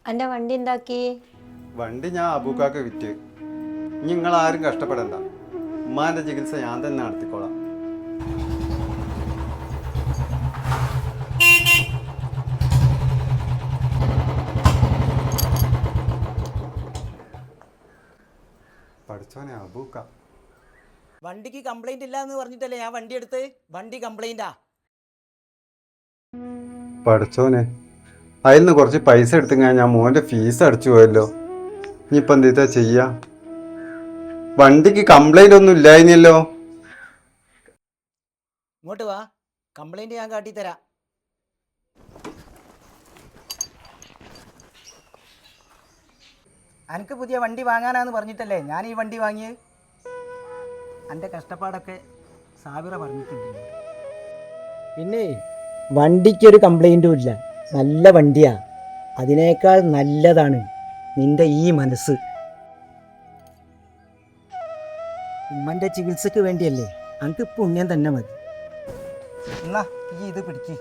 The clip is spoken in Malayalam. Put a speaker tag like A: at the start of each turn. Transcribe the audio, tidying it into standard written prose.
A: അന്റെ വണ്ടി എന്താക്കി?
B: വണ്ടി ഞാൻ അബൂക്കാക്ക് വിറ്റ്. നിങ്ങൾ ആരും കഷ്ടപ്പെടണ്ട, ഉമ്മാന്റെ ചികിത്സ ഞാൻ തന്നെ നടത്തിക്കോളാം. പഠിച്ചോനെ അബൂക്ക,
C: വണ്ടിക്ക് കംപ്ലൈന്റ് ഇല്ല എന്ന് പറഞ്ഞിട്ടല്ലേ ഞാൻ വണ്ടി എടുത്ത്. വണ്ടി കംപ്ലൈന്റാ.
B: പഠിച്ചോനെ അതിൽ നിന്ന് കുറച്ച് പൈസ എടുത്തെങ്കിൽ ഞാൻ മോൻ്റെ ഫീസ് അടിച്ചു പോയല്ലോ. ഇനിയിപ്പോൾ എന്താ ചെയ്യാ? വണ്ടിക്ക് കംപ്ലൈന്റ് ഒന്നും ഇല്ലായിരുന്നല്ലോ.
C: ഇങ്ങോട്ട് വാ, കംപ്ലൈന്റ് ഞാൻ കാട്ടിത്തരാം. എനിക്ക് പുതിയ വണ്ടി വാങ്ങാനാന്ന് പറഞ്ഞിട്ടല്ലേ ഞാൻ ഈ വണ്ടി വാങ്ങിയത്. എൻ്റെ കഷ്ടപ്പാടൊക്കെ സാബിറ പറഞ്ഞിട്ടുണ്ട്. പിന്നെ വണ്ടിക്കൊരു കംപ്ലൈൻറ്റും ഇല്ല, നല്ല വണ്ടിയാ. അതിനേക്കാൾ നല്ലതാണ് നിന്റെ ഈ മനസ്സ്. ഉമ്മൻ്റെ ചികിത്സക്ക് വേണ്ടിയല്ലേ, എനിക്ക് പുണ്യം തന്നെ മതി. എന്നാ ഈ ഇത് പിടിക്ക്.